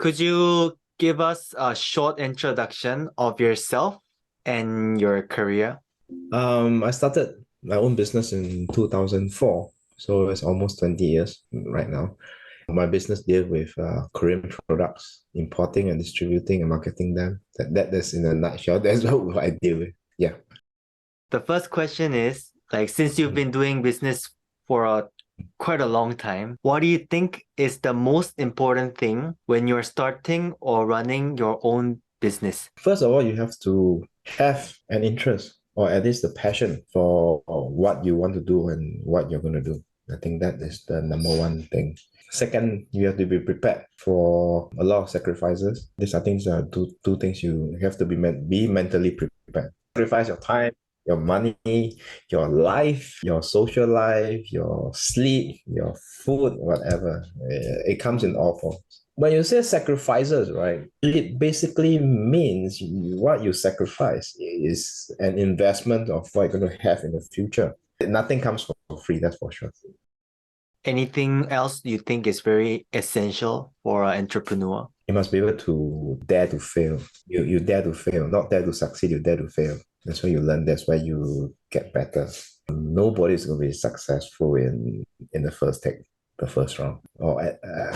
Could you give us a short introduction of yourself and your career? I started my own business in 2004, so it's almost 20 years right now. My business deals with Korean products, importing and distributing and marketing them. That's in a nutshell. That's what I deal with. Yeah. The first question is, like, since you've been doing business for quite a long time, what do you think is the most important thing when you're starting or running your own business? First of all, you have to have an interest or at least the passion for what you want to do and what you're going to do. I think that is the number one thing. Second, you have to be prepared for a lot of sacrifices. These are things two things you have to be mentally prepared. Sacrifice your time, your money, your life, your social life, your sleep, your food, whatever. It comes in all forms. When you say sacrifices, right, it basically means what you sacrifice is an investment of what you're going to have in the future. Nothing comes for free, that's for sure. Anything else you think is very essential for an entrepreneur? You must be able to dare to fail. You dare to fail, not dare to succeed, you dare to fail. That's where you learn, that's where you get better. Nobody is going to be successful in the first take, the first round, or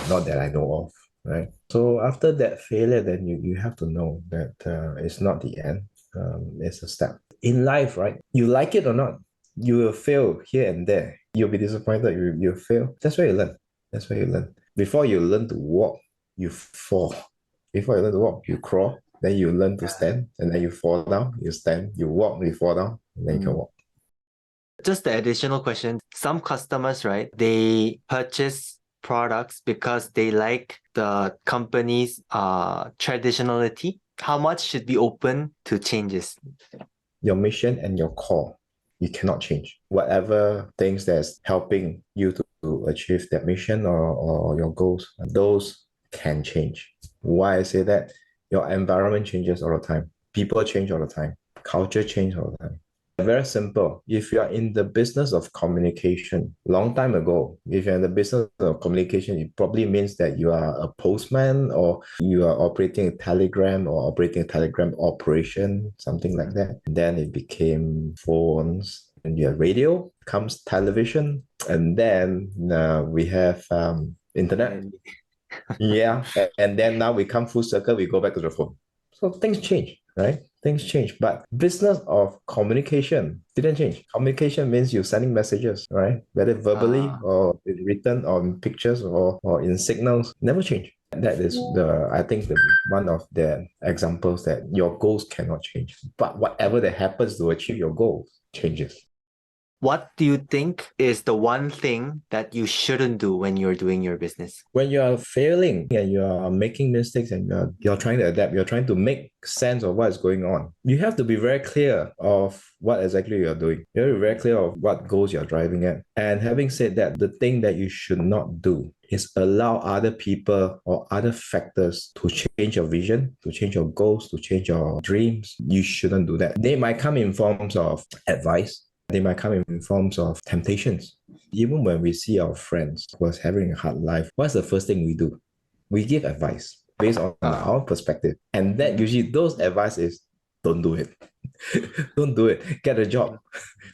not that I know of, right? So after that failure, then you have to know that it's not the end. It's a step. In life, right? You like it or not, you will fail here and there. You'll be disappointed, you'll fail. That's where you learn. That's where you learn. Before you learn to walk, you fall. Before you learn to walk, you crawl. Then you learn to stand, and then you fall down, you stand, you walk, you fall down, and then you can walk. Just the additional question, some customers, right, they purchase products because they like the company's traditionality. How much should be open to changes? Your mission and your core, you cannot change. Whatever things that's helping you to achieve that mission or your goals, those can change. Why I say that? Your environment changes all the time. People change all the time. Culture change all the time. Very simple. If you are in the business of communication, long time ago, if you're in the business of communication, it probably means that you are a postman or you are operating a telegram or operating a telegram operation, something like that. Then it became phones, and you have radio, comes television, and then we have internet. Yeah, and then now we come full circle, we go back to the phone. So things change, right? Things change, but business of communication didn't change. Communication means you're sending messages, right? Whether verbally or in written or in pictures or in signals, never change. That is I think one of the examples that your goals cannot change. But whatever that happens to achieve your goals changes. What do you think is the one thing that you shouldn't do when you're doing your business? When you are failing and you are making mistakes and you're trying to adapt, you're trying to make sense of what is going on, you have to be very clear of what exactly you're doing. You have to be very clear of what goals you're driving at. And having said that, the thing that you should not do is allow other people or other factors to change your vision, to change your goals, to change your dreams. You shouldn't do that. They might come in forms of advice. They might come in forms of temptations. Even when we see our friends who are having a hard life, what's the first thing we do? We give advice based on our perspective. And that usually those advice is don't do it. Don't do it. Get a job.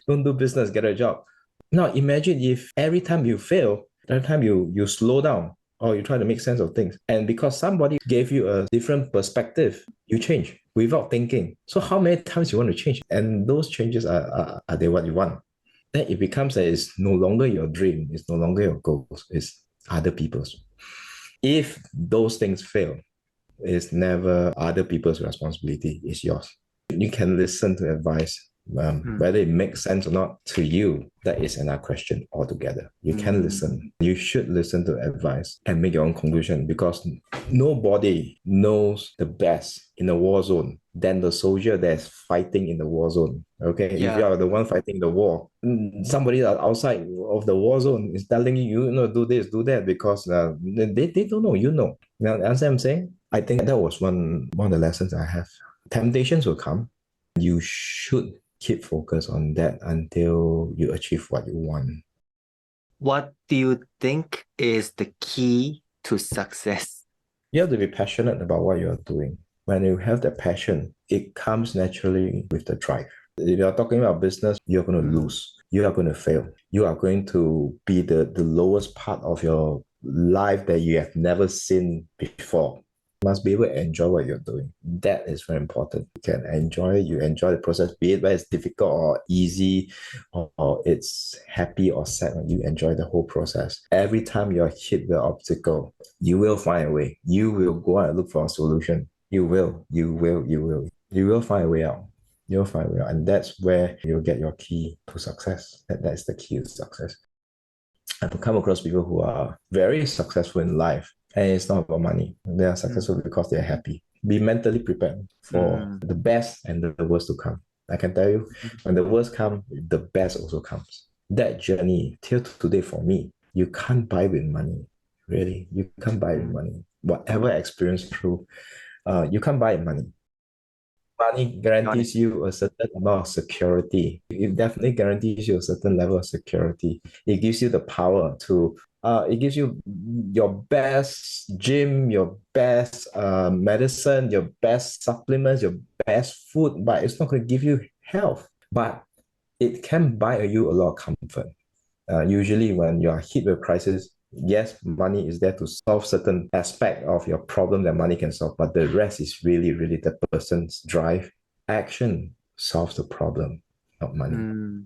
Don't do business, get a job. Now imagine if every time you fail, every time you slow down or you try to make sense of things, and because somebody gave you a different perspective, you change without thinking. So how many times you want to change? And those changes are they what you want? Then it becomes that it's no longer your dream, it's no longer your goals, it's other people's. If those things fail, it's never other people's responsibility, it's yours. You can listen to advice. Whether it makes sense or not to you, that is another question altogether. You can listen. You should listen to advice and make your own conclusion, because nobody knows the best in a war zone than the soldier that's fighting in the war zone. Okay, if you are the one fighting the war, somebody outside of the war zone is telling you, do this, do that, because they don't know, Now, as I'm saying, I think that was one of the lessons I have. Temptations will come. You should keep focus on that until you achieve what you want. What do you think is the key to success? You have to be passionate about what you're doing. When you have that passion, it comes naturally with the drive. If you're talking about business, you're going to lose. You are going to fail. You are going to be the lowest part of your life that you have never seen before. You must be able to enjoy what you're doing. That is very important. You can enjoy it. You enjoy the process, be it whether it's difficult or easy, or it's happy or sad. You enjoy the whole process. Every time you're hit with an obstacle, you will find a way. You will go out and look for a solution. You will find a way out. You'll find a way out. And that's where you'll get your key to success. That's the key to success. I've come across people who are very successful in life, and it's not about money. They are successful because they're happy. Be mentally prepared for the best and the worst to come. I can tell you, when the worst comes, the best also comes. That journey till today for me, you can't buy with money. Really, you can't buy with money. Whatever experience through, you can't buy with money. Money guarantees you a certain amount of security. It definitely guarantees you a certain level of security. It gives you the power to, it gives you your best gym, your best medicine, your best supplements, your best food, but it's not going to give you health. But it can buy you a lot of comfort. Usually when you are hit with crisis, yes, money is there to solve certain aspect of your problem that money can solve, but the rest is really, really the person's drive. Action solves the problem, not money.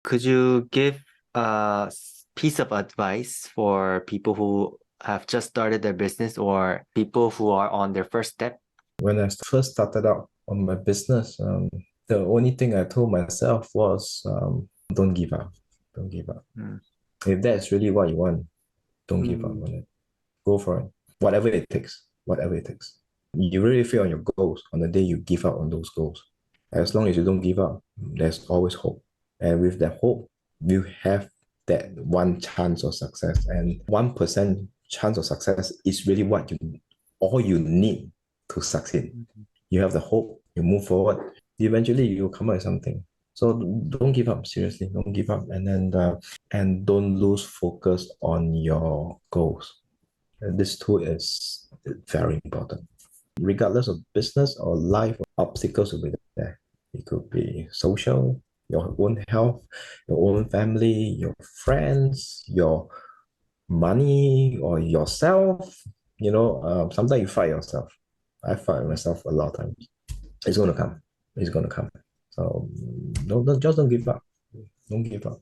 Could you give a piece of advice for people who have just started their business or people who are on their first step? When I first started out on my business, the only thing I told myself was, don't give up. Don't give up. If that's really what you want, don't give up on it. Go for it. Whatever it takes. Whatever it takes. You really feel on your goals on the day you give up on those goals. As long as you don't give up, there's always hope. And with that hope, you have that one chance of success. And 1% chance of success is really all you need to succeed. You have the hope, you move forward, eventually you'll come up with something. So don't give up, seriously, don't give up. And then and don't lose focus on your goals. And this too is very important. Regardless of business or life, obstacles will be there. It could be social, your own health, your own family, your friends, your money, or yourself. Sometimes you fight yourself. I fight myself a lot of times. It's going to come. It's going to come. So just don't give up. Don't give up.